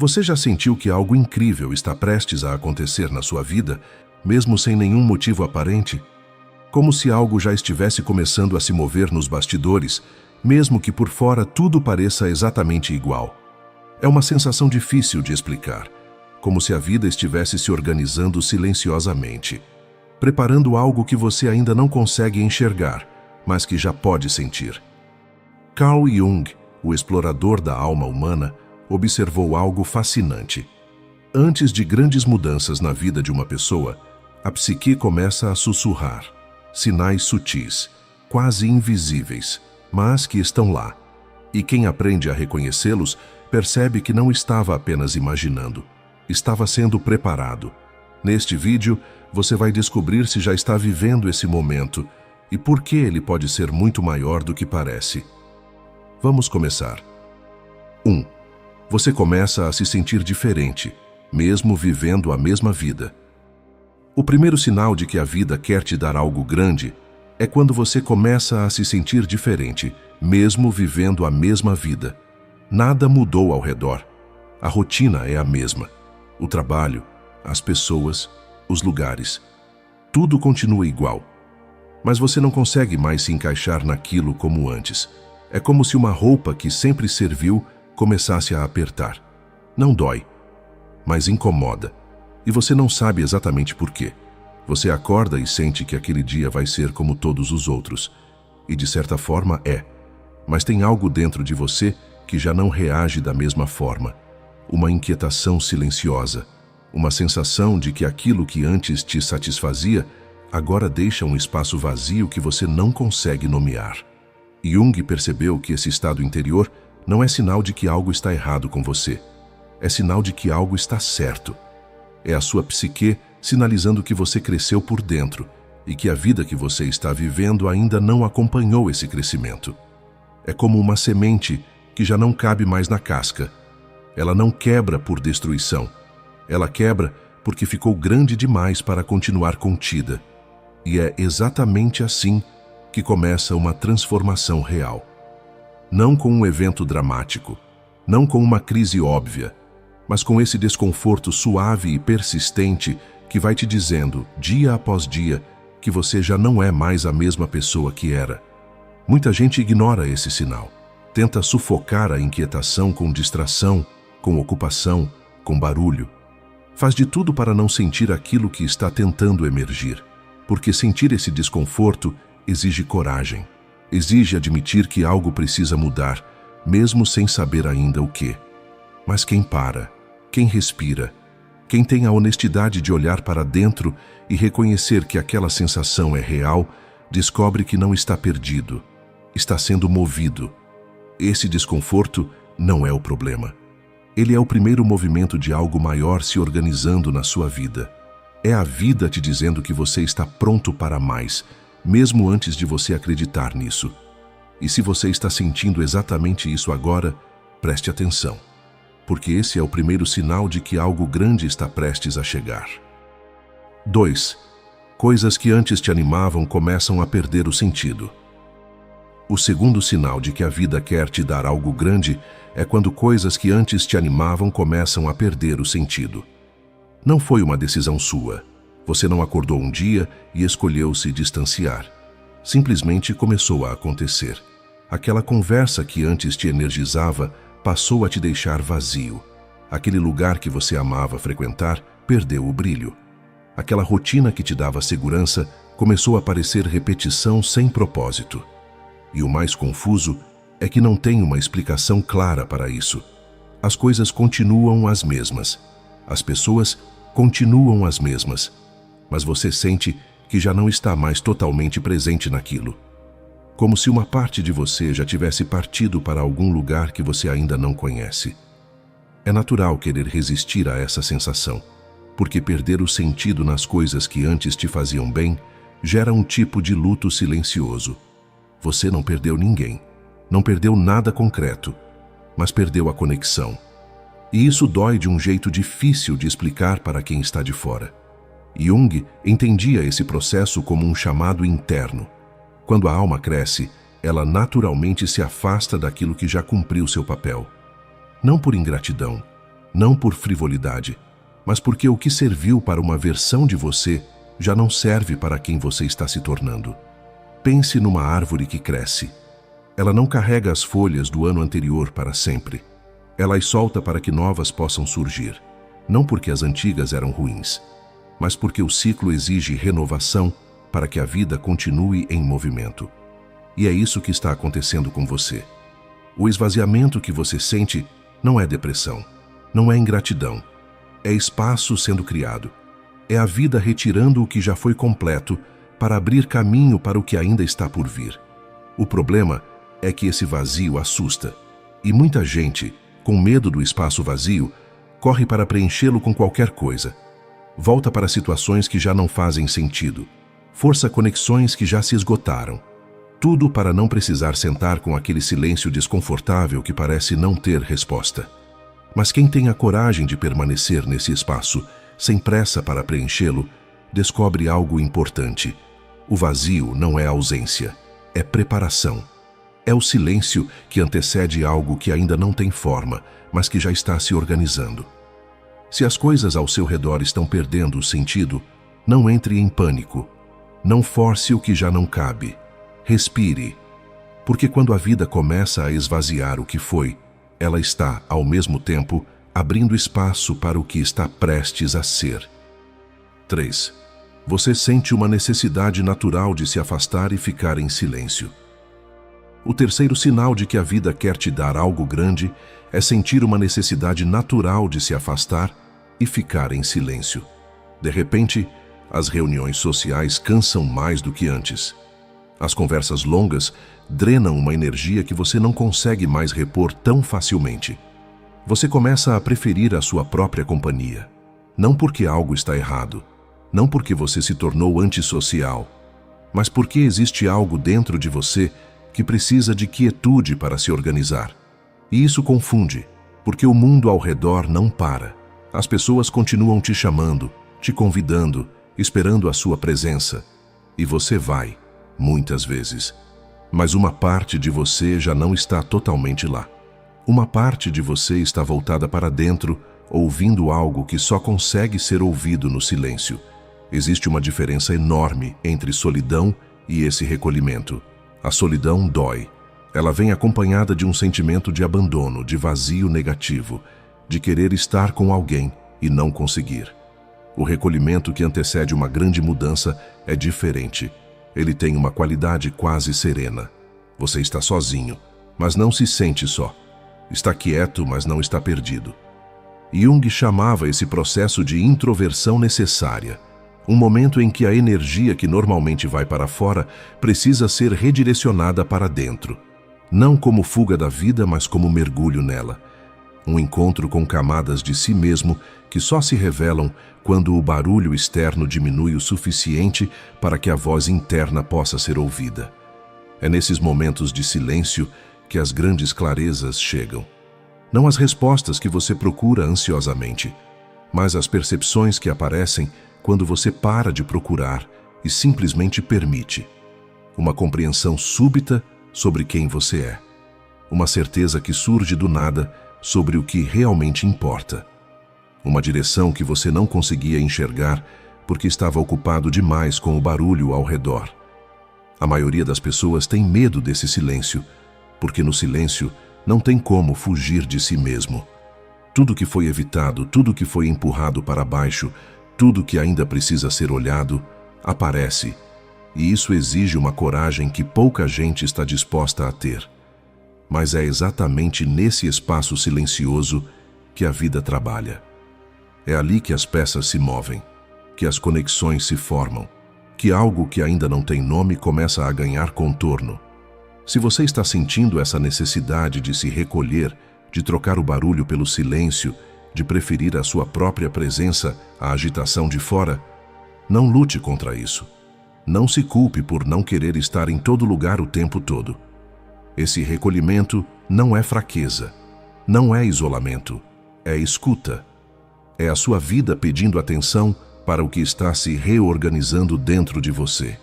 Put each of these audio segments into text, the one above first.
Você já sentiu que algo incrível está prestes a acontecer na sua vida, mesmo sem nenhum motivo aparente? Como se algo já estivesse começando a se mover nos bastidores, mesmo que por fora tudo pareça exatamente igual. É uma sensação difícil de explicar, como se a vida estivesse se organizando silenciosamente, preparando algo que você ainda não consegue enxergar, mas que já pode sentir. Carl Jung, o explorador da alma humana, observou algo fascinante. Antes de grandes mudanças na vida de uma pessoa, a psique começa a sussurrar, sinais sutis, quase invisíveis, mas que estão lá. E quem aprende a reconhecê-los percebe que não estava apenas imaginando, estava sendo preparado. Neste vídeo, você vai descobrir se já está vivendo esse momento e por que ele pode ser muito maior do que parece. Vamos começar. 1. Você começa a se sentir diferente, mesmo vivendo a mesma vida. O primeiro sinal de que a vida quer te dar algo grande é quando você começa a se sentir diferente, mesmo vivendo a mesma vida. Nada mudou ao redor. A rotina é a mesma. O trabalho, as pessoas, os lugares. Tudo continua igual. Mas você não consegue mais se encaixar naquilo como antes. É como se uma roupa que sempre serviu começasse a apertar. Não dói, mas incomoda. E você não sabe exatamente por quê. Você acorda e sente que aquele dia vai ser como todos os outros. E de certa forma é. Mas tem algo dentro de você que já não reage da mesma forma. Uma inquietação silenciosa. Uma sensação de que aquilo que antes te satisfazia agora deixa um espaço vazio que você não consegue nomear. Jung percebeu que esse estado interior não é sinal de que algo está errado com você. É sinal de que algo está certo. É a sua psique sinalizando que você cresceu por dentro e que a vida que você está vivendo ainda não acompanhou esse crescimento. É como uma semente que já não cabe mais na casca. Ela não quebra por destruição. Ela quebra porque ficou grande demais para continuar contida. E é exatamente assim que começa uma transformação real. Não com um evento dramático, não com uma crise óbvia, mas com esse desconforto suave e persistente que vai te dizendo, dia após dia, que você já não é mais a mesma pessoa que era. Muita gente ignora esse sinal. Tenta sufocar a inquietação com distração, com ocupação, com barulho. Faz de tudo para não sentir aquilo que está tentando emergir, porque sentir esse desconforto exige coragem. Exige admitir que algo precisa mudar, mesmo sem saber ainda o quê. Mas quem para, quem respira, quem tem a honestidade de olhar para dentro e reconhecer que aquela sensação é real, descobre que não está perdido, está sendo movido. Esse desconforto não é o problema. Ele é o primeiro movimento de algo maior se organizando na sua vida. É a vida te dizendo que você está pronto para mais, mesmo antes de você acreditar nisso. E se você está sentindo exatamente isso agora, preste atenção, porque esse é o primeiro sinal de que algo grande está prestes a chegar. 2. Coisas que antes te animavam começam a perder o sentido. O segundo sinal de que a vida quer te dar algo grande é quando coisas que antes te animavam começam a perder o sentido. Não foi uma decisão sua. Você não acordou um dia e escolheu se distanciar. Simplesmente começou a acontecer. Aquela conversa que antes te energizava passou a te deixar vazio. Aquele lugar que você amava frequentar perdeu o brilho. Aquela rotina que te dava segurança começou a parecer repetição sem propósito. E o mais confuso é que não tem uma explicação clara para isso. As coisas continuam as mesmas. As pessoas continuam as mesmas. Mas você sente que já não está mais totalmente presente naquilo. Como se uma parte de você já tivesse partido para algum lugar que você ainda não conhece. É natural querer resistir a essa sensação, porque perder o sentido nas coisas que antes te faziam bem gera um tipo de luto silencioso. Você não perdeu ninguém, não perdeu nada concreto, mas perdeu a conexão. E isso dói de um jeito difícil de explicar para quem está de fora. Jung entendia esse processo como um chamado interno. Quando a alma cresce, ela naturalmente se afasta daquilo que já cumpriu seu papel. Não por ingratidão, não por frivolidade, mas porque o que serviu para uma versão de você já não serve para quem você está se tornando. Pense numa árvore que cresce. Ela não carrega as folhas do ano anterior para sempre. Ela as solta para que novas possam surgir, não porque as antigas eram ruins, mas porque o ciclo exige renovação para que a vida continue em movimento. E é isso que está acontecendo com você. O esvaziamento que você sente não é depressão, não é ingratidão, é espaço sendo criado. É a vida retirando o que já foi completo para abrir caminho para o que ainda está por vir. O problema é que esse vazio assusta, e muita gente, com medo do espaço vazio, corre para preenchê-lo com qualquer coisa. Volta para situações que já não fazem sentido, força conexões que já se esgotaram. Tudo para não precisar sentar com aquele silêncio desconfortável que parece não ter resposta. Mas quem tem a coragem de permanecer nesse espaço, sem pressa para preenchê-lo, descobre algo importante. O vazio não é ausência, é preparação. É o silêncio que antecede algo que ainda não tem forma, mas que já está se organizando. Se as coisas ao seu redor estão perdendo o sentido, não entre em pânico. Não force o que já não cabe. Respire. Porque quando a vida começa a esvaziar o que foi, ela está, ao mesmo tempo, abrindo espaço para o que está prestes a ser. 3. Você sente uma necessidade natural de se afastar e ficar em silêncio. O terceiro sinal de que a vida quer te dar algo grande é sentir uma necessidade natural de se afastar e ficar em silêncio. De repente, as reuniões sociais cansam mais do que antes. As conversas longas drenam uma energia que você não consegue mais repor tão facilmente. Você começa a preferir a sua própria companhia. Não porque algo está errado, não porque você se tornou antissocial, mas porque existe algo dentro de você que precisa de quietude para se organizar. E isso confunde, porque o mundo ao redor não para. As pessoas continuam te chamando, te convidando, esperando a sua presença. E você vai, muitas vezes. Mas uma parte de você já não está totalmente lá. Uma parte de você está voltada para dentro, ouvindo algo que só consegue ser ouvido no silêncio. Existe uma diferença enorme entre solidão e esse recolhimento. A solidão dói. Ela vem acompanhada de um sentimento de abandono, de vazio negativo, de querer estar com alguém e não conseguir. O recolhimento que antecede uma grande mudança é diferente. Ele tem uma qualidade quase serena. Você está sozinho, mas não se sente só. Está quieto, mas não está perdido. Jung chamava esse processo de introversão necessária. Um momento em que a energia que normalmente vai para fora precisa ser redirecionada para dentro. Não como fuga da vida, mas como mergulho nela. Um encontro com camadas de si mesmo que só se revelam quando o barulho externo diminui o suficiente para que a voz interna possa ser ouvida. É nesses momentos de silêncio que as grandes clarezas chegam. Não as respostas que você procura ansiosamente, mas as percepções que aparecem quando você para de procurar e simplesmente permite. Uma compreensão súbita sobre quem você é. Uma certeza que surge do nada sobre o que realmente importa. Uma direção que você não conseguia enxergar porque estava ocupado demais com o barulho ao redor. A maioria das pessoas tem medo desse silêncio, porque no silêncio não tem como fugir de si mesmo. Tudo que foi evitado, tudo que foi empurrado para baixo, tudo que ainda precisa ser olhado, aparece, e isso exige uma coragem que pouca gente está disposta a ter. Mas é exatamente nesse espaço silencioso que a vida trabalha. É ali que as peças se movem, que as conexões se formam, que algo que ainda não tem nome começa a ganhar contorno. Se você está sentindo essa necessidade de se recolher, de trocar o barulho pelo silêncio, de preferir a sua própria presença à agitação de fora, não lute contra isso. Não se culpe por não querer estar em todo lugar o tempo todo. Esse recolhimento não é fraqueza, não é isolamento, é escuta. É a sua vida pedindo atenção para o que está se reorganizando dentro de você.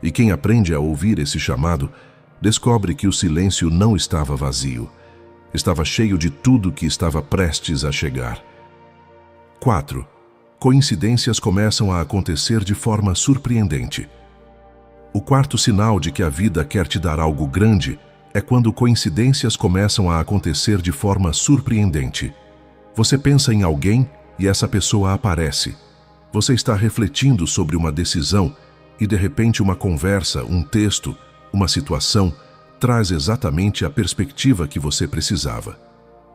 E quem aprende a ouvir esse chamado, descobre que o silêncio não estava vazio. Estava cheio de tudo que estava prestes a chegar. 4. Coincidências começam a acontecer de forma surpreendente. O quarto sinal de que a vida quer te dar algo grande é quando coincidências começam a acontecer de forma surpreendente. Você pensa em alguém e essa pessoa aparece. Você está refletindo sobre uma decisão e de repente uma conversa, um texto, uma situação traz exatamente a perspectiva que você precisava.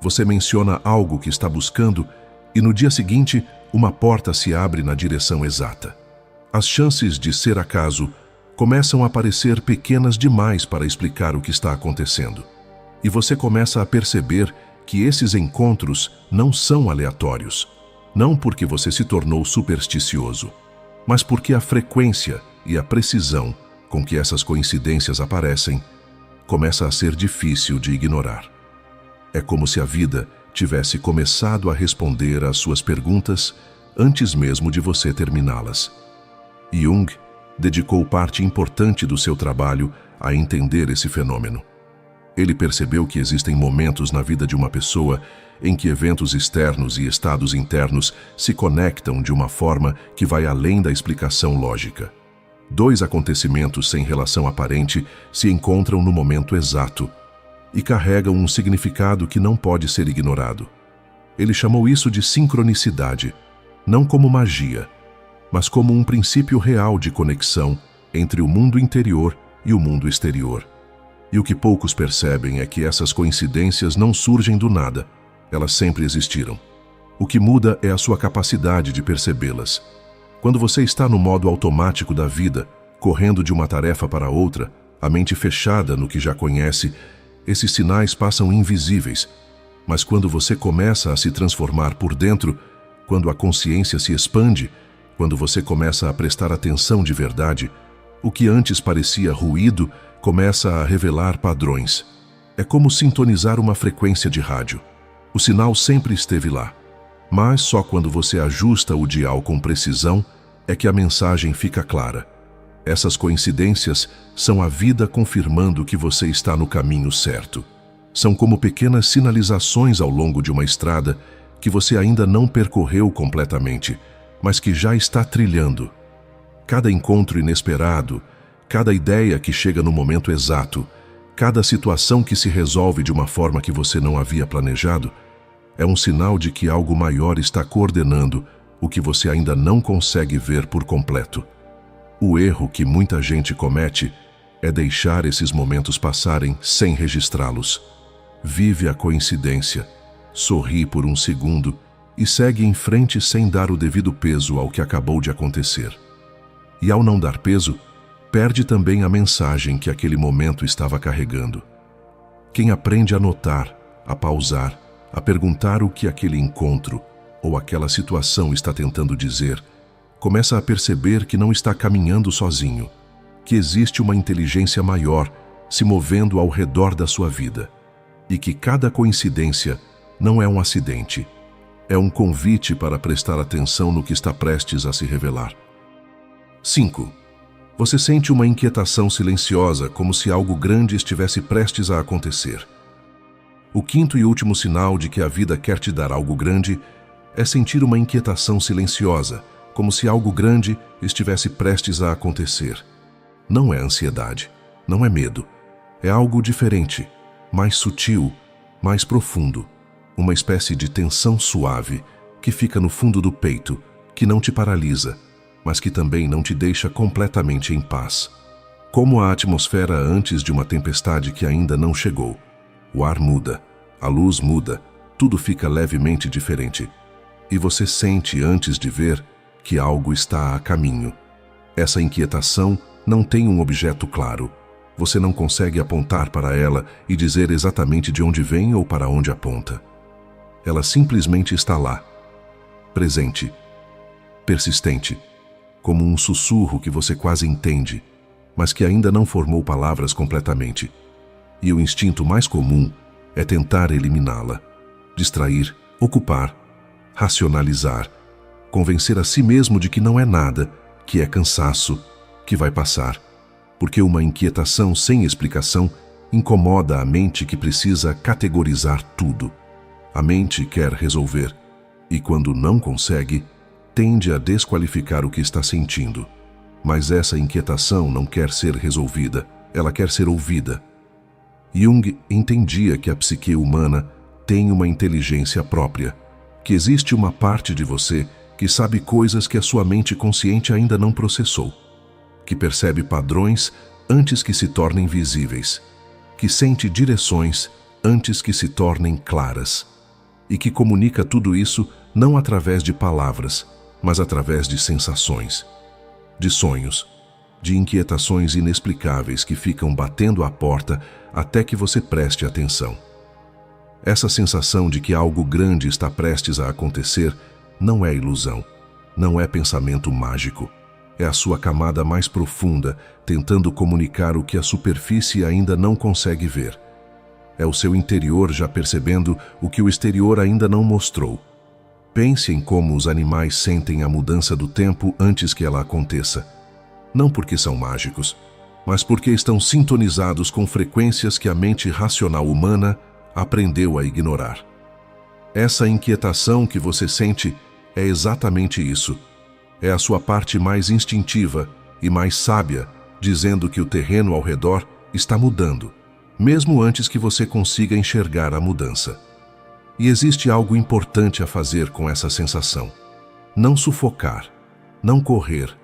Você menciona algo que está buscando e no dia seguinte uma porta se abre na direção exata. As chances de ser acaso começam a parecer pequenas demais para explicar o que está acontecendo. E você começa a perceber que esses encontros não são aleatórios. Não porque você se tornou supersticioso, mas porque a frequência e a precisão com que essas coincidências aparecem começa a ser difícil de ignorar. É como se a vida tivesse começado a responder às suas perguntas antes mesmo de você terminá-las. Jung dedicou parte importante do seu trabalho a entender esse fenômeno. Ele percebeu que existem momentos na vida de uma pessoa em que eventos externos e estados internos se conectam de uma forma que vai além da explicação lógica. Dois acontecimentos sem relação aparente se encontram no momento exato e carregam um significado que não pode ser ignorado. Ele chamou isso de sincronicidade, não como magia, mas como um princípio real de conexão entre o mundo interior e o mundo exterior. E o que poucos percebem é que essas coincidências não surgem do nada, elas sempre existiram. O que muda é a sua capacidade de percebê-las. Quando você está no modo automático da vida, correndo de uma tarefa para outra, a mente fechada no que já conhece, esses sinais passam invisíveis. Mas quando você começa a se transformar por dentro, quando a consciência se expande, quando você começa a prestar atenção de verdade, o que antes parecia ruído começa a revelar padrões. É como sintonizar uma frequência de rádio. O sinal sempre esteve lá, mas só quando você ajusta o dial com precisão é que a mensagem fica clara. Essas coincidências são a vida confirmando que você está no caminho certo. São como pequenas sinalizações ao longo de uma estrada que você ainda não percorreu completamente, mas que já está trilhando. Cada encontro inesperado, cada ideia que chega no momento exato, cada situação que se resolve de uma forma que você não havia planejado, é um sinal de que algo maior está coordenando o que você ainda não consegue ver por completo. O erro que muita gente comete é deixar esses momentos passarem sem registrá-los. Vive a coincidência, sorri por um segundo e segue em frente sem dar o devido peso ao que acabou de acontecer. E ao não dar peso, perde também a mensagem que aquele momento estava carregando. Quem aprende a notar, a pausar, a perguntar o que aquele encontro ou aquela situação está tentando dizer, começa a perceber que não está caminhando sozinho, que existe uma inteligência maior se movendo ao redor da sua vida e que cada coincidência não é um acidente, é um convite para prestar atenção no que está prestes a se revelar. 5. Você sente uma inquietação silenciosa, como se algo grande estivesse prestes a acontecer. O quinto e último sinal de que a vida quer te dar algo grande é sentir uma inquietação silenciosa, como se algo grande estivesse prestes a acontecer. Não é ansiedade, não é medo. É algo diferente, mais sutil, mais profundo. Uma espécie de tensão suave que fica no fundo do peito, que não te paralisa, mas que também não te deixa completamente em paz. Como a atmosfera antes de uma tempestade que ainda não chegou. O ar muda, a luz muda, tudo fica levemente diferente. E você sente antes de ver que algo está a caminho. Essa inquietação não tem um objeto claro. Você não consegue apontar para ela e dizer exatamente de onde vem ou para onde aponta. Ela simplesmente está lá, presente, persistente, como um sussurro que você quase entende, mas que ainda não formou palavras completamente. E o instinto mais comum é tentar eliminá-la, distrair, ocupar, racionalizar, convencer a si mesmo de que não é nada, que é cansaço, que vai passar, porque uma inquietação sem explicação incomoda a mente que precisa categorizar tudo. A mente quer resolver e, quando não consegue, tende a desqualificar o que está sentindo. Mas essa inquietação não quer ser resolvida, ela quer ser ouvida. Jung entendia que a psique humana tem uma inteligência própria, que existe uma parte de você que sabe coisas que a sua mente consciente ainda não processou, que percebe padrões antes que se tornem visíveis, que sente direções antes que se tornem claras, e que comunica tudo isso não através de palavras, mas através de sensações, de sonhos, de inquietações inexplicáveis que ficam batendo à porta até que você preste atenção. Essa sensação de que algo grande está prestes a acontecer não é ilusão, não é pensamento mágico. É a sua camada mais profunda tentando comunicar o que a superfície ainda não consegue ver. É o seu interior já percebendo o que o exterior ainda não mostrou. Pense em como os animais sentem a mudança do tempo antes que ela aconteça. Não porque são mágicos, mas porque estão sintonizados com frequências que a mente racional humana aprendeu a ignorar. Essa inquietação que você sente é exatamente isso. É a sua parte mais instintiva e mais sábia, dizendo que o terreno ao redor está mudando, mesmo antes que você consiga enxergar a mudança. E existe algo importante a fazer com essa sensação. Não sufocar, não correr,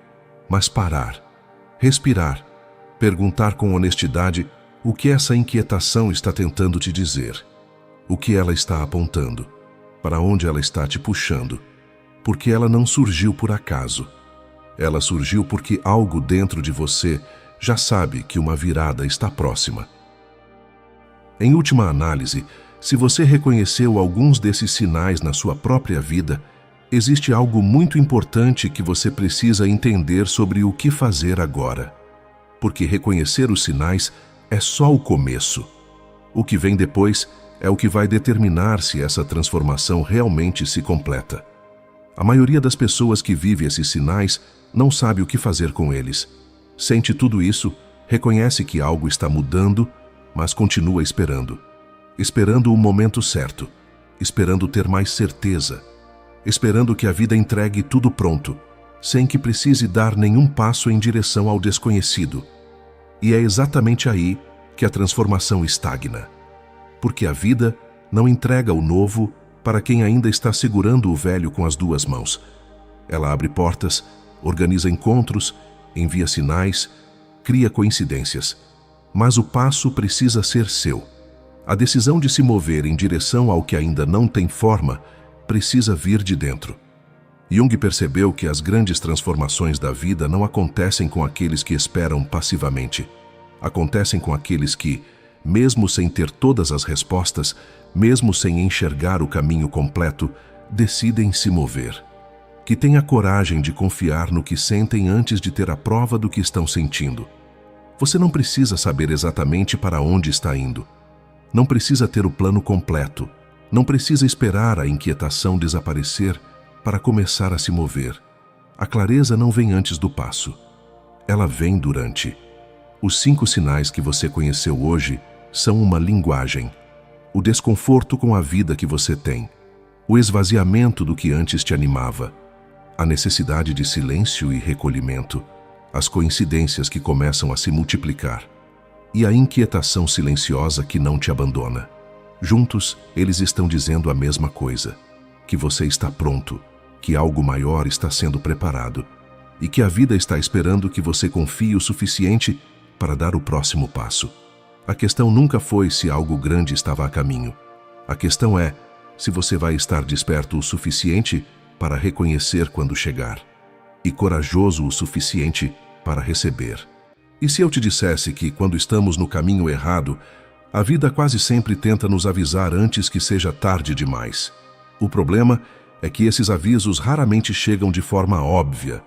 mas parar, respirar, perguntar com honestidade o que essa inquietação está tentando te dizer, o que ela está apontando, para onde ela está te puxando, porque ela não surgiu por acaso. Ela surgiu porque algo dentro de você já sabe que uma virada está próxima. Em última análise, se você reconheceu alguns desses sinais na sua própria vida, existe algo muito importante que você precisa entender sobre o que fazer agora. Porque reconhecer os sinais é só o começo. O que vem depois é o que vai determinar se essa transformação realmente se completa. A maioria das pessoas que vive esses sinais não sabe o que fazer com eles. Sente tudo isso, reconhece que algo está mudando, mas continua esperando. Esperando o momento certo, esperando ter mais certeza, esperando que a vida entregue tudo pronto, sem que precise dar nenhum passo em direção ao desconhecido. E é exatamente aí que a transformação estagna. Porque a vida não entrega o novo para quem ainda está segurando o velho com as duas mãos. Ela abre portas, organiza encontros, envia sinais, cria coincidências. Mas o passo precisa ser seu. A decisão de se mover em direção ao que ainda não tem forma precisa vir de dentro. Jung percebeu que as grandes transformações da vida não acontecem com aqueles que esperam passivamente. Acontecem com aqueles que, mesmo sem ter todas as respostas, mesmo sem enxergar o caminho completo, decidem se mover. Que têm a coragem de confiar no que sentem antes de ter a prova do que estão sentindo. Você não precisa saber exatamente para onde está indo. Não precisa ter o plano completo. Não precisa esperar a inquietação desaparecer para começar a se mover. A clareza não vem antes do passo. Ela vem durante. Os 5 sinais que você conheceu hoje são uma linguagem. O desconforto com a vida que você tem. O esvaziamento do que antes te animava. A necessidade de silêncio e recolhimento. As coincidências que começam a se multiplicar. E a inquietação silenciosa que não te abandona. Juntos, eles estão dizendo a mesma coisa. Que você está pronto. Que algo maior está sendo preparado e que a vida está esperando que você confie o suficiente para dar o próximo passo. A questão nunca foi se algo grande estava a caminho. A questão é se você vai estar desperto o suficiente para reconhecer quando chegar e corajoso o suficiente para receber. E se eu te dissesse que, quando estamos no caminho errado, a vida quase sempre tenta nos avisar antes que seja tarde demais? O problema é que esses avisos raramente chegam de forma óbvia.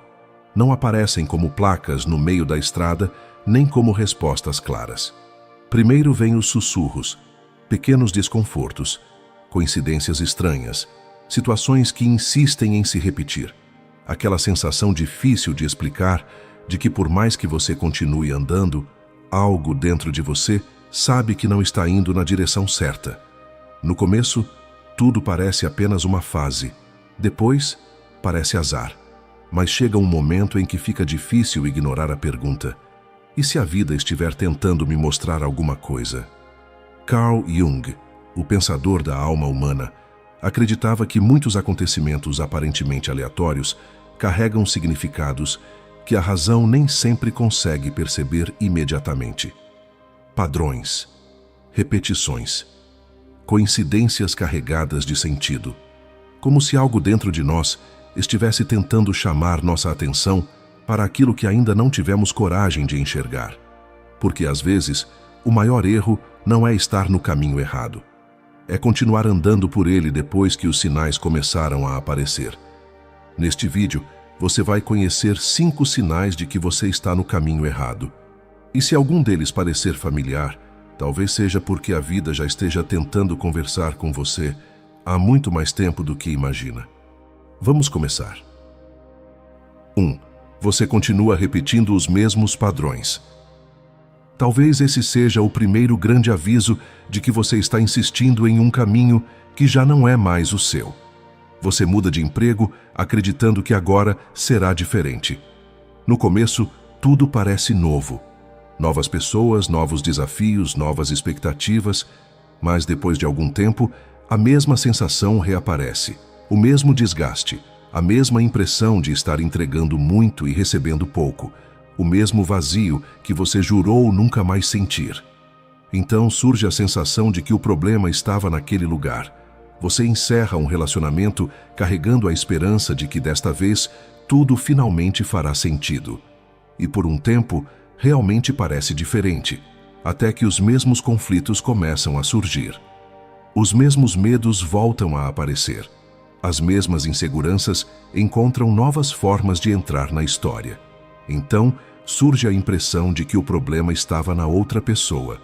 Não aparecem como placas no meio da estrada, nem como respostas claras. Primeiro vêm os sussurros, pequenos desconfortos, coincidências estranhas, situações que insistem em se repetir. Aquela sensação difícil de explicar de que, por mais que você continue andando, algo dentro de você sabe que não está indo na direção certa. No começo, tudo parece apenas uma fase. Depois, parece azar. Mas chega um momento em que fica difícil ignorar a pergunta: e se a vida estiver tentando me mostrar alguma coisa? Carl Jung, o pensador da alma humana, acreditava que muitos acontecimentos aparentemente aleatórios carregam significados que a razão nem sempre consegue perceber imediatamente. Padrões, repetições, coincidências carregadas de sentido, como se algo dentro de nós estivesse tentando chamar nossa atenção para aquilo que ainda não tivemos coragem de enxergar. Porque, às vezes, o maior erro não é estar no caminho errado. É continuar andando por ele depois que os sinais começaram a aparecer. Neste vídeo, você vai conhecer 5 sinais de que você está no caminho errado. E se algum deles parecer familiar, talvez seja porque a vida já esteja tentando conversar com você há muito mais tempo do que imagina. Vamos começar. 1. Você continua repetindo os mesmos padrões. Talvez esse seja o primeiro grande aviso de que você está insistindo em um caminho que já não é mais o seu. Você muda de emprego acreditando que agora será diferente. No começo, tudo parece novo. Novas pessoas, novos desafios, novas expectativas, mas depois de algum tempo, a mesma sensação reaparece, o mesmo desgaste, a mesma impressão de estar entregando muito e recebendo pouco, o mesmo vazio que você jurou nunca mais sentir. Então surge a sensação de que o problema estava naquele lugar. Você encerra um relacionamento carregando a esperança de que desta vez tudo finalmente fará sentido. E por um tempo, realmente parece diferente, até que os mesmos conflitos começam a surgir. Os mesmos medos voltam a aparecer. As mesmas inseguranças encontram novas formas de entrar na história. Então, surge a impressão de que o problema estava na outra pessoa.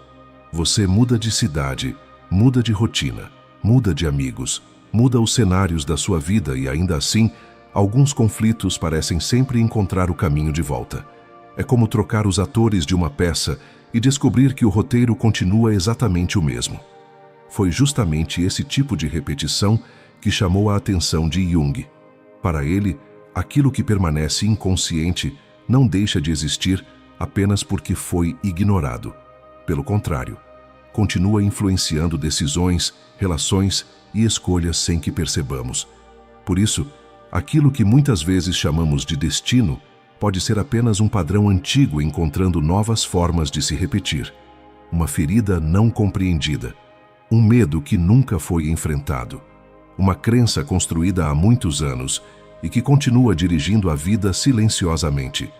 Você muda de cidade, muda de rotina, muda de amigos, muda os cenários da sua vida e ainda assim, alguns conflitos parecem sempre encontrar o caminho de volta. É como trocar os atores de uma peça e descobrir que o roteiro continua exatamente o mesmo. Foi justamente esse tipo de repetição que chamou a atenção de Jung. Para ele, aquilo que permanece inconsciente não deixa de existir apenas porque foi ignorado. Pelo contrário, continua influenciando decisões, relações e escolhas sem que percebamos. Por isso, aquilo que muitas vezes chamamos de destino pode ser apenas um padrão antigo encontrando novas formas de se repetir. Uma ferida não compreendida, um medo que nunca foi enfrentado, uma crença construída há muitos anos e que continua dirigindo a vida silenciosamente.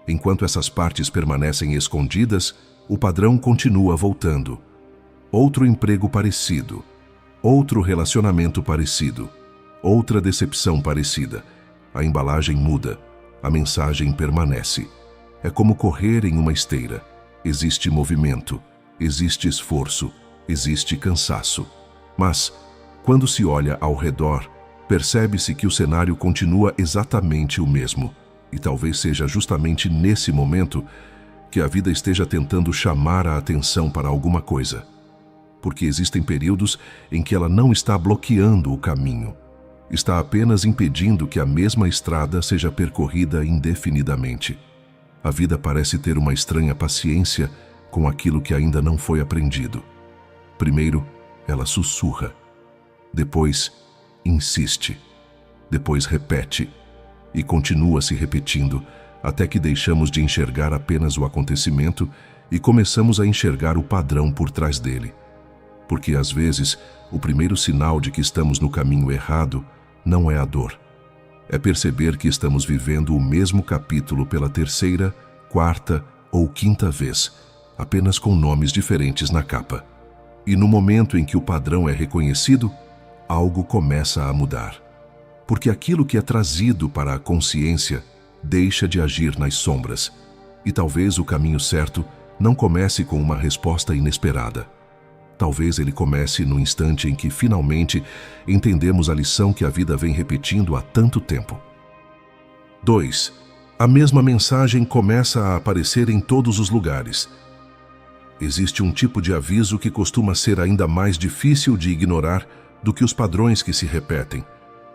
Enquanto essas partes permanecem escondidas, o padrão continua voltando. Outro emprego parecido, outro relacionamento parecido, outra decepção parecida. A embalagem muda, a mensagem permanece. É como correr em uma esteira. Existe movimento, existe esforço, existe cansaço. Mas, quando se olha ao redor, percebe-se que o cenário continua exatamente o mesmo. E talvez seja justamente nesse momento que a vida esteja tentando chamar a atenção para alguma coisa. Porque existem períodos em que ela não está bloqueando o caminho. Está apenas impedindo que a mesma estrada seja percorrida indefinidamente. A vida parece ter uma estranha paciência com aquilo que ainda não foi aprendido. Primeiro, ela sussurra. Depois, insiste. Depois repete. E continua se repetindo até que deixamos de enxergar apenas o acontecimento e começamos a enxergar o padrão por trás dele. Porque, às vezes, o primeiro sinal de que estamos no caminho errado não é a dor. É perceber que estamos vivendo o mesmo capítulo pela 3ª, 4ª ou 5ª vez, apenas com nomes diferentes na capa. E no momento em que o padrão é reconhecido, algo começa a mudar. Porque aquilo que é trazido para a consciência deixa de agir nas sombras. E talvez o caminho certo não comece com uma resposta inesperada. Talvez ele comece no instante em que finalmente entendemos a lição que a vida vem repetindo há tanto tempo. 2. A mesma mensagem começa a aparecer em todos os lugares. Existe um tipo de aviso que costuma ser ainda mais difícil de ignorar do que os padrões que se repetem.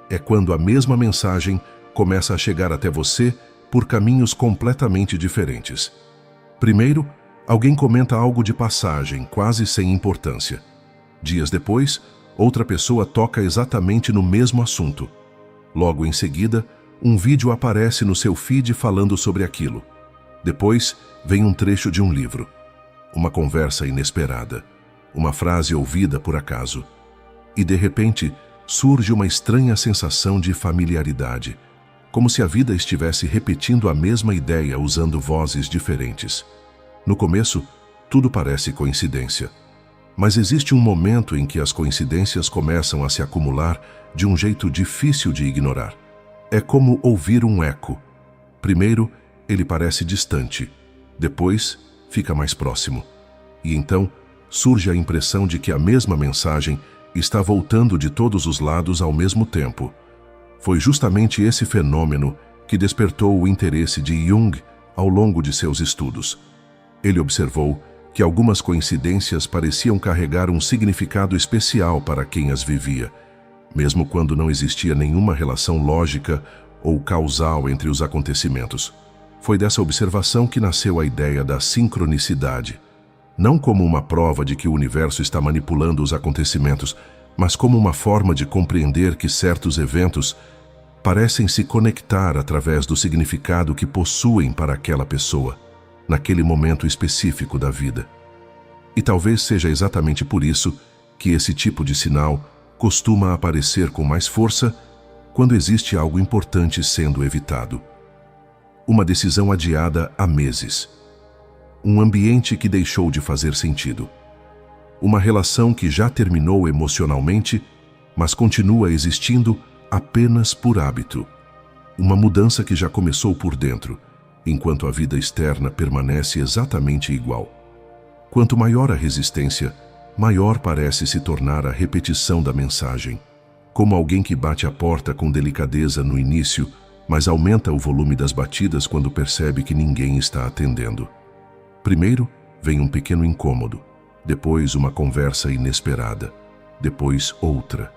É quando a mesma mensagem começa a chegar até você por caminhos completamente diferentes. Primeiro, alguém comenta algo de passagem, quase sem importância. Dias depois, outra pessoa toca exatamente no mesmo assunto. Logo em seguida, um vídeo aparece no seu feed falando sobre aquilo. Depois, vem um trecho de um livro. Uma conversa inesperada. Uma frase ouvida por acaso. E, de repente, surge uma estranha sensação de familiaridade, como se a vida estivesse repetindo a mesma ideia usando vozes diferentes. No começo, tudo parece coincidência. Mas existe um momento em que as coincidências começam a se acumular de um jeito difícil de ignorar. É como ouvir um eco. Primeiro, ele parece distante. Depois, fica mais próximo. E então, surge a impressão de que a mesma mensagem está voltando de todos os lados ao mesmo tempo. Foi justamente esse fenômeno que despertou o interesse de Jung ao longo de seus estudos. Ele observou que algumas coincidências pareciam carregar um significado especial para quem as vivia, mesmo quando não existia nenhuma relação lógica ou causal entre os acontecimentos. Foi dessa observação que nasceu a ideia da sincronicidade, não como uma prova de que o universo está manipulando os acontecimentos, mas como uma forma de compreender que certos eventos parecem se conectar através do significado que possuem para aquela pessoa, naquele momento específico da vida. E talvez seja exatamente por isso que esse tipo de sinal costuma aparecer com mais força quando existe algo importante sendo evitado. Uma decisão adiada há meses. Um ambiente que deixou de fazer sentido. Uma relação que já terminou emocionalmente, mas continua existindo apenas por hábito. Uma mudança que já começou por dentro, enquanto a vida externa permanece exatamente igual. Quanto maior a resistência, maior parece se tornar a repetição da mensagem. Como alguém que bate a porta com delicadeza no início, mas aumenta o volume das batidas quando percebe que ninguém está atendendo. Primeiro, vem um pequeno incômodo, depois uma conversa inesperada, depois outra,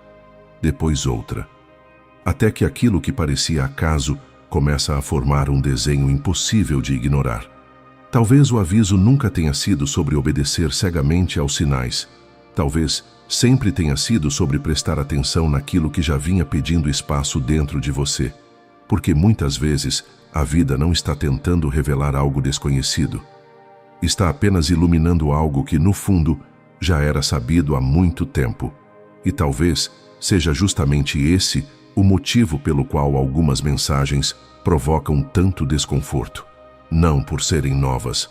até que aquilo que parecia acaso começa a formar um desenho impossível de ignorar. Talvez o aviso nunca tenha sido sobre obedecer cegamente aos sinais. Talvez sempre tenha sido sobre prestar atenção naquilo que já vinha pedindo espaço dentro de você. Porque muitas vezes a vida não está tentando revelar algo desconhecido. Está apenas iluminando algo que, no fundo, já era sabido há muito tempo. E talvez seja justamente esse o motivo pelo qual algumas mensagens provocam tanto desconforto. Não por serem novas,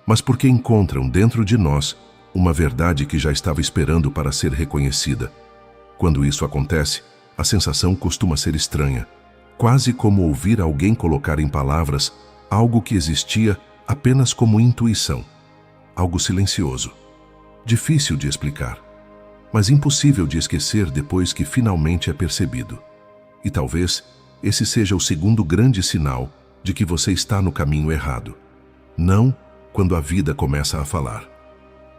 mas porque encontram dentro de nós uma verdade que já estava esperando para ser reconhecida. Quando isso acontece, a sensação costuma ser estranha, quase como ouvir alguém colocar em palavras algo que existia apenas como intuição, algo silencioso, difícil de explicar, mas impossível de esquecer depois que finalmente é percebido. E talvez esse seja o segundo grande sinal de que você está no caminho errado. Não quando a vida começa a falar,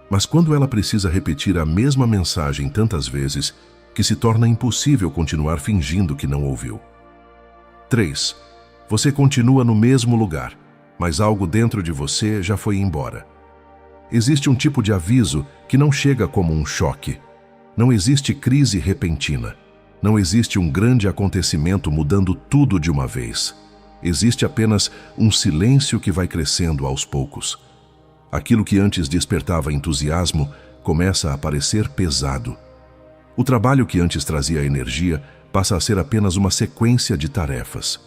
mas quando ela precisa repetir a mesma mensagem tantas vezes que se torna impossível continuar fingindo que não ouviu. 3. Você continua no mesmo lugar, mas algo dentro de você já foi embora. Existe um tipo de aviso que não chega como um choque. Não existe crise repentina. Não existe um grande acontecimento mudando tudo de uma vez. Existe apenas um silêncio que vai crescendo aos poucos. Aquilo que antes despertava entusiasmo começa a parecer pesado. O trabalho que antes trazia energia passa a ser apenas uma sequência de tarefas.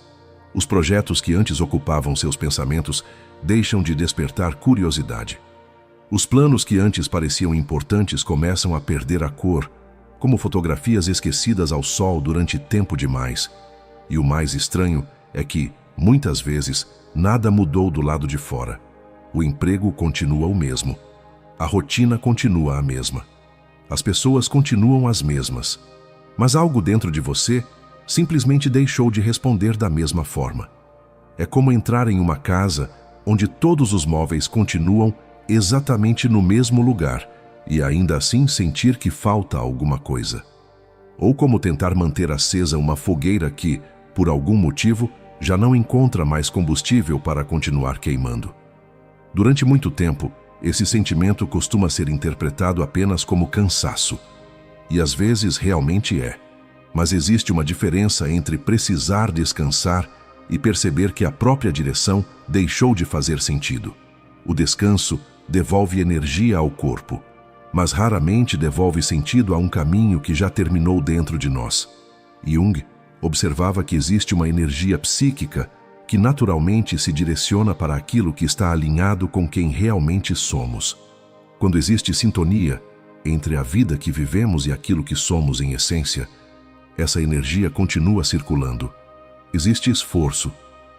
Os projetos que antes ocupavam seus pensamentos deixam de despertar curiosidade. Os planos que antes pareciam importantes começam a perder a cor, como fotografias esquecidas ao sol durante tempo demais. E o mais estranho é que, muitas vezes, nada mudou do lado de fora. O emprego continua o mesmo. A rotina continua a mesma. As pessoas continuam as mesmas. Mas algo dentro de você simplesmente deixou de responder da mesma forma. É como entrar em uma casa onde todos os móveis continuam exatamente no mesmo lugar e ainda assim sentir que falta alguma coisa. Ou como tentar manter acesa uma fogueira que, por algum motivo, já não encontra mais combustível para continuar queimando. Durante muito tempo, esse sentimento costuma ser interpretado apenas como cansaço. E às vezes realmente é. Mas existe uma diferença entre precisar descansar e perceber que a própria direção deixou de fazer sentido. O descanso devolve energia ao corpo, mas raramente devolve sentido a um caminho que já terminou dentro de nós. Jung observava que existe uma energia psíquica que naturalmente se direciona para aquilo que está alinhado com quem realmente somos. Quando existe sintonia entre a vida que vivemos e aquilo que somos em essência, essa energia continua circulando. Existe esforço,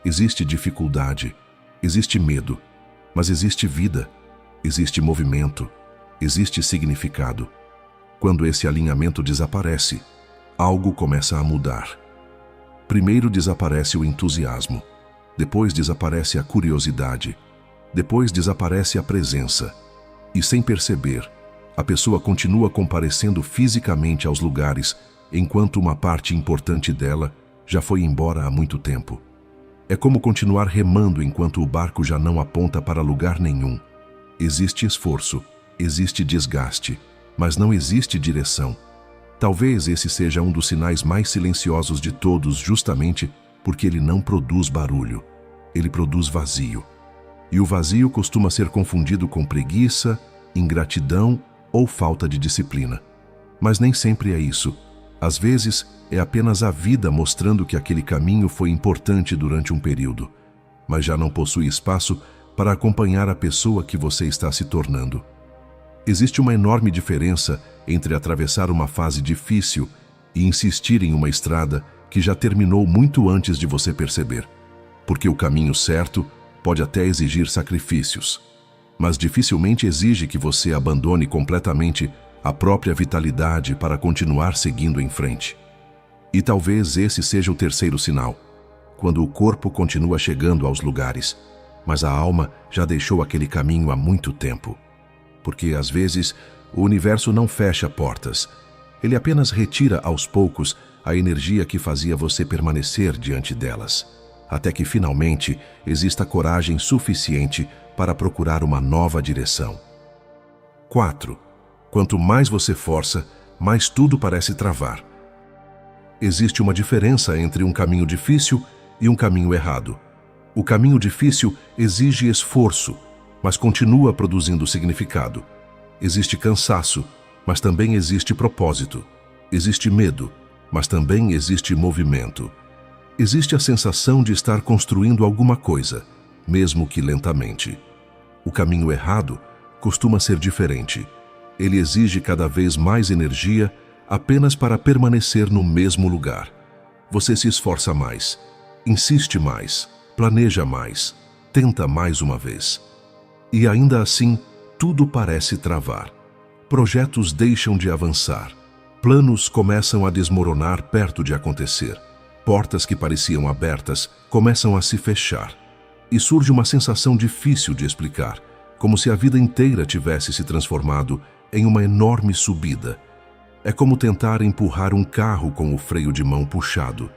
existe dificuldade, existe medo, mas existe vida, existe movimento, existe significado. Quando esse alinhamento desaparece, algo começa a mudar. Primeiro desaparece o entusiasmo, depois desaparece a curiosidade, depois desaparece a presença. E sem perceber, a pessoa continua comparecendo fisicamente aos lugares, enquanto uma parte importante dela já foi embora há muito tempo. É como continuar remando enquanto o barco já não aponta para lugar nenhum. Existe esforço, existe desgaste, mas não existe direção. Talvez esse seja um dos sinais mais silenciosos de todos, justamente porque ele não produz barulho. Ele produz vazio. E o vazio costuma ser confundido com preguiça, ingratidão ou falta de disciplina. Mas nem sempre é isso. Às vezes, é apenas a vida mostrando que aquele caminho foi importante durante um período, mas já não possui espaço para acompanhar a pessoa que você está se tornando. Existe uma enorme diferença entre atravessar uma fase difícil e insistir em uma estrada que já terminou muito antes de você perceber. Porque o caminho certo pode até exigir sacrifícios, mas dificilmente exige que você abandone completamente a própria vitalidade para continuar seguindo em frente. E talvez esse seja o terceiro sinal, quando o corpo continua chegando aos lugares, mas a alma já deixou aquele caminho há muito tempo. Porque, às vezes, o universo não fecha portas, ele apenas retira aos poucos a energia que fazia você permanecer diante delas, até que finalmente exista coragem suficiente para procurar uma nova direção. 4. Quanto mais você força, mais tudo parece travar. Existe uma diferença entre um caminho difícil e um caminho errado. O caminho difícil exige esforço, mas continua produzindo significado. Existe cansaço, mas também existe propósito. Existe medo, mas também existe movimento. Existe a sensação de estar construindo alguma coisa, mesmo que lentamente. O caminho errado costuma ser diferente. Ele exige cada vez mais energia apenas para permanecer no mesmo lugar. Você se esforça mais, insiste mais, planeja mais, tenta mais uma vez. E ainda assim, tudo parece travar. Projetos deixam de avançar. Planos começam a desmoronar perto de acontecer. Portas que pareciam abertas começam a se fechar. E surge uma sensação difícil de explicar, como se a vida inteira tivesse se transformado em uma enorme subida. É como tentar empurrar um carro com o freio de mão puxado.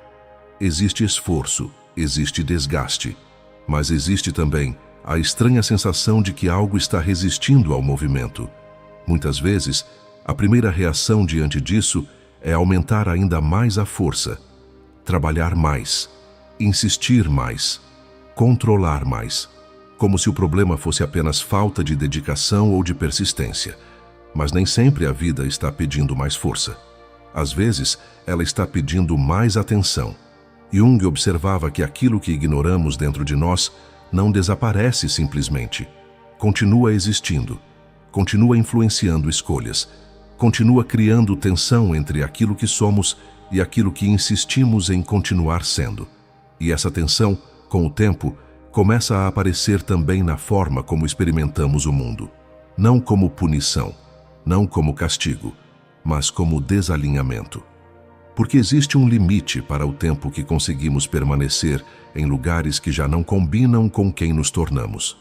Existe esforço, existe desgaste, mas existe também a estranha sensação de que algo está resistindo ao movimento. Muitas vezes, a primeira reação diante disso é aumentar ainda mais a força, trabalhar mais, insistir mais, controlar mais, como se o problema fosse apenas falta de dedicação ou de persistência. Mas nem sempre a vida está pedindo mais força. Às vezes, ela está pedindo mais atenção. Jung observava que aquilo que ignoramos dentro de nós não desaparece simplesmente. Continua existindo, continua influenciando escolhas, continua criando tensão entre aquilo que somos e aquilo que insistimos em continuar sendo. E essa tensão, com o tempo, começa a aparecer também na forma como experimentamos o mundo. Não como punição, não como castigo, mas como desalinhamento. Porque existe um limite para o tempo que conseguimos permanecer em lugares que já não combinam com quem nos tornamos.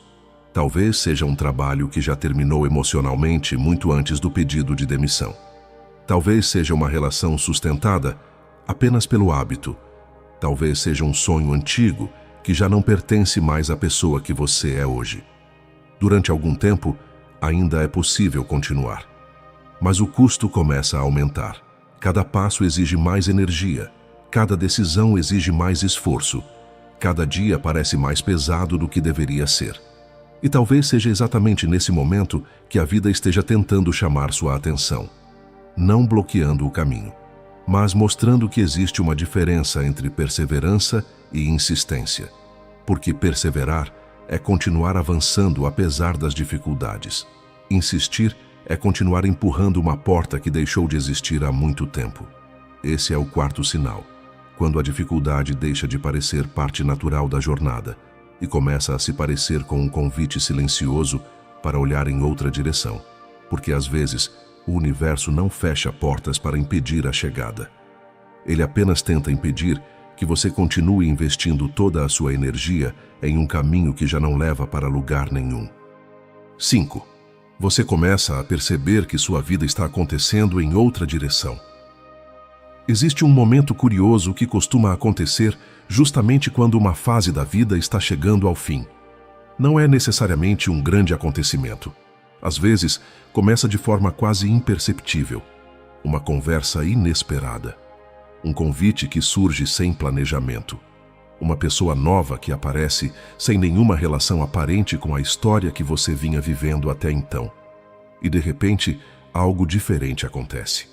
Talvez seja um trabalho que já terminou emocionalmente muito antes do pedido de demissão. Talvez seja uma relação sustentada apenas pelo hábito. Talvez seja um sonho antigo que já não pertence mais à pessoa que você é hoje. Durante algum tempo, ainda é possível continuar. Mas o custo começa a aumentar. Cada passo exige mais energia. Cada decisão exige mais esforço. Cada dia parece mais pesado do que deveria ser. E talvez seja exatamente nesse momento que a vida esteja tentando chamar sua atenção. Não bloqueando o caminho, mas mostrando que existe uma diferença entre perseverança e insistência. Porque perseverar é continuar avançando apesar das dificuldades. Insistir é continuar empurrando uma porta que deixou de existir há muito tempo. Esse é o quarto sinal, quando a dificuldade deixa de parecer parte natural da jornada e começa a se parecer com um convite silencioso para olhar em outra direção, porque às vezes o universo não fecha portas para impedir a chegada. Ele apenas tenta impedir que você continue investindo toda a sua energia em um caminho que já não leva para lugar nenhum. 5. Você começa a perceber que sua vida está acontecendo em outra direção. Existe um momento curioso que costuma acontecer justamente quando uma fase da vida está chegando ao fim. Não é necessariamente um grande acontecimento. Às vezes, começa de forma quase imperceptível. Uma conversa inesperada. Um convite que surge sem planejamento. Uma pessoa nova que aparece sem nenhuma relação aparente com a história que você vinha vivendo até então. E de repente, algo diferente acontece.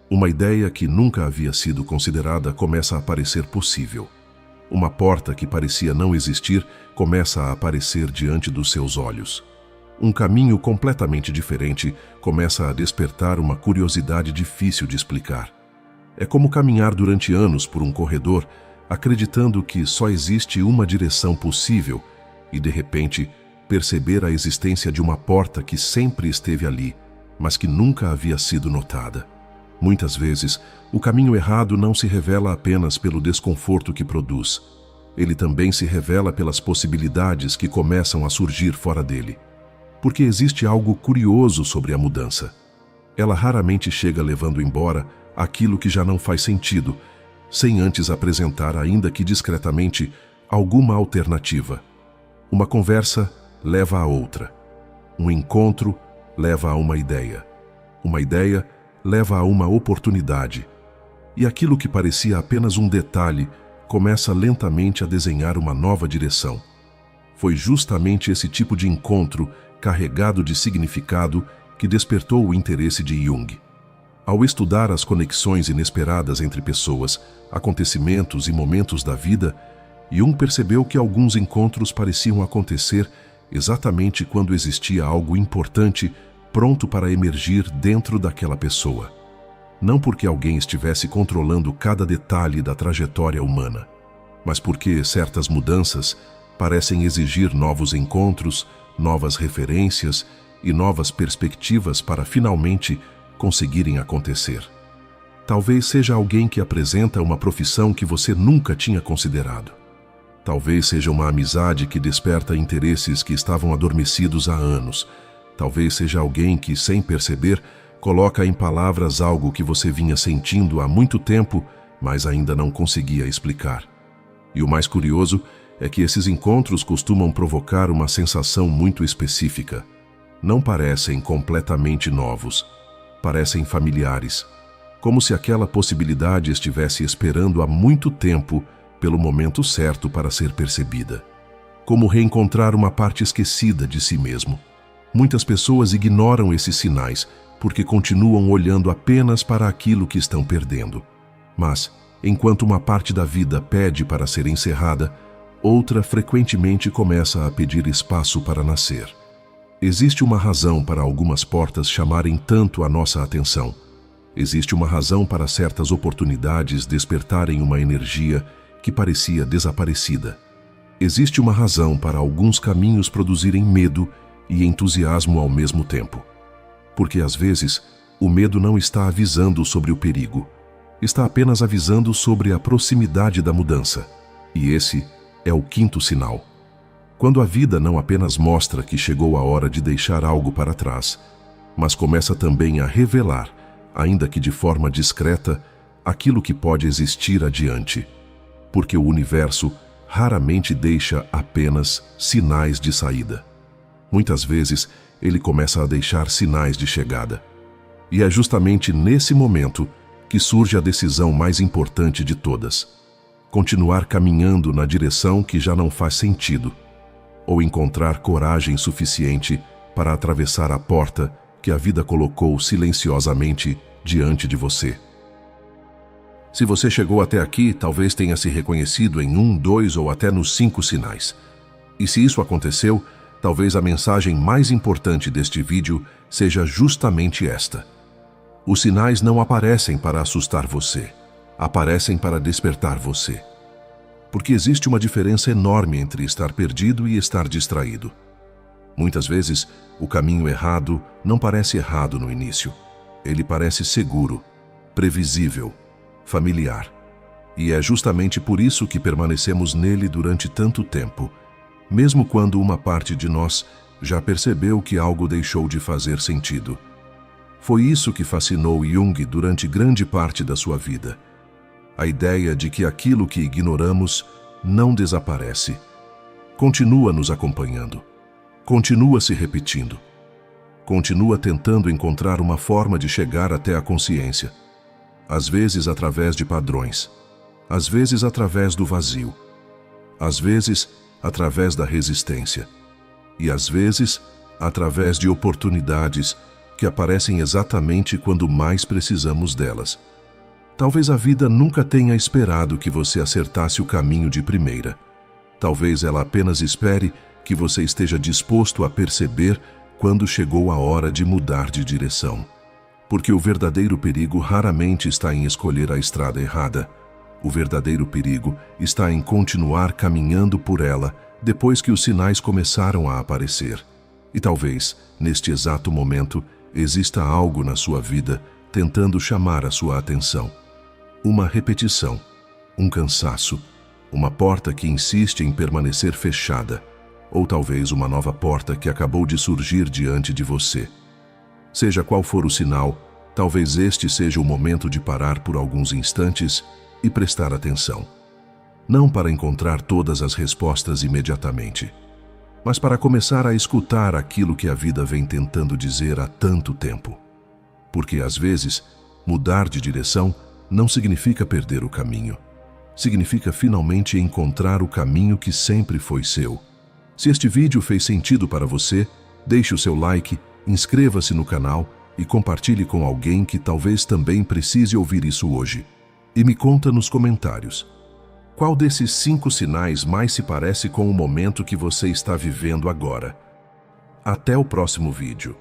Uma ideia que nunca havia sido considerada começa a parecer possível. Uma porta que parecia não existir começa a aparecer diante dos seus olhos. Um caminho completamente diferente começa a despertar uma curiosidade difícil de explicar. É como caminhar durante anos por um corredor, acreditando que só existe uma direção possível e, de repente, perceber a existência de uma porta que sempre esteve ali, mas que nunca havia sido notada. Muitas vezes, o caminho errado não se revela apenas pelo desconforto que produz. Ele também se revela pelas possibilidades que começam a surgir fora dele. Porque existe algo curioso sobre a mudança. Ela raramente chega levando embora aquilo que já não faz sentido, sem antes apresentar, ainda que discretamente, alguma alternativa. Uma conversa leva a outra. Um encontro leva a uma ideia. Uma ideia leva a uma oportunidade. E aquilo que parecia apenas um detalhe começa lentamente a desenhar uma nova direção. Foi justamente esse tipo de encontro, carregado de significado, que despertou o interesse de Jung. Ao estudar as conexões inesperadas entre pessoas, acontecimentos e momentos da vida, Jung percebeu que alguns encontros pareciam acontecer exatamente quando existia algo importante pronto para emergir dentro daquela pessoa. Não porque alguém estivesse controlando cada detalhe da trajetória humana, mas porque certas mudanças parecem exigir novos encontros, novas referências e novas perspectivas para finalmente conseguirem acontecer. Talvez seja alguém que apresenta uma profissão que você nunca tinha considerado. Talvez seja uma amizade que desperta interesses que estavam adormecidos há anos. Talvez seja alguém que, sem perceber, coloca em palavras algo que você vinha sentindo há muito tempo, mas ainda não conseguia explicar. E o mais curioso é que esses encontros costumam provocar uma sensação muito específica. Não parecem completamente novos. Parecem familiares. Como se aquela possibilidade estivesse esperando há muito tempo pelo momento certo para ser percebida. Como reencontrar uma parte esquecida de si mesmo. Muitas pessoas ignoram esses sinais porque continuam olhando apenas para aquilo que estão perdendo. Mas, enquanto uma parte da vida pede para ser encerrada, outra frequentemente começa a pedir espaço para nascer. Existe uma razão para algumas portas chamarem tanto a nossa atenção. Existe uma razão para certas oportunidades despertarem uma energia que parecia desaparecida. Existe uma razão para alguns caminhos produzirem medo e entusiasmo ao mesmo tempo. Porque às vezes, o medo não está avisando sobre o perigo. Está apenas avisando sobre a proximidade da mudança. E esse é o quinto sinal. Quando a vida não apenas mostra que chegou a hora de deixar algo para trás, mas começa também a revelar, ainda que de forma discreta, aquilo que pode existir adiante. Porque o universo raramente deixa apenas sinais de saída. Muitas vezes, ele começa a deixar sinais de chegada. E é justamente nesse momento que surge a decisão mais importante de todas: continuar caminhando na direção que já não faz sentido, ou encontrar coragem suficiente para atravessar a porta que a vida colocou silenciosamente diante de você. Se você chegou até aqui, talvez tenha se reconhecido em 1, 2 ou até nos 5 sinais. E se isso aconteceu, talvez a mensagem mais importante deste vídeo seja justamente esta: os sinais não aparecem para assustar você, aparecem para despertar você. Porque existe uma diferença enorme entre estar perdido e estar distraído. Muitas vezes, o caminho errado não parece errado no início. Ele parece seguro, previsível, familiar. E é justamente por isso que permanecemos nele durante tanto tempo, mesmo quando uma parte de nós já percebeu que algo deixou de fazer sentido. Foi isso que fascinou Jung durante grande parte da sua vida. A ideia de que aquilo que ignoramos não desaparece. Continua nos acompanhando. Continua se repetindo. Continua tentando encontrar uma forma de chegar até a consciência. Às vezes através de padrões. Às vezes através do vazio. Às vezes através da resistência. E às vezes através de oportunidades que aparecem exatamente quando mais precisamos delas. Talvez a vida nunca tenha esperado que você acertasse o caminho de primeira. Talvez ela apenas espere que você esteja disposto a perceber quando chegou a hora de mudar de direção. Porque o verdadeiro perigo raramente está em escolher a estrada errada. O verdadeiro perigo está em continuar caminhando por ela depois que os sinais começaram a aparecer. E talvez, neste exato momento, exista algo na sua vida tentando chamar a sua atenção. Uma repetição, um cansaço, uma porta que insiste em permanecer fechada, ou talvez uma nova porta que acabou de surgir diante de você. Seja qual for o sinal, talvez este seja o momento de parar por alguns instantes e prestar atenção. Não para encontrar todas as respostas imediatamente, mas para começar a escutar aquilo que a vida vem tentando dizer há tanto tempo. Porque, às vezes, mudar de direção não significa perder o caminho. Significa finalmente encontrar o caminho que sempre foi seu. Se este vídeo fez sentido para você, deixe o seu like, inscreva-se no canal e compartilhe com alguém que talvez também precise ouvir isso hoje. E me conta nos comentários: qual desses 5 sinais mais se parece com o momento que você está vivendo agora? Até o próximo vídeo.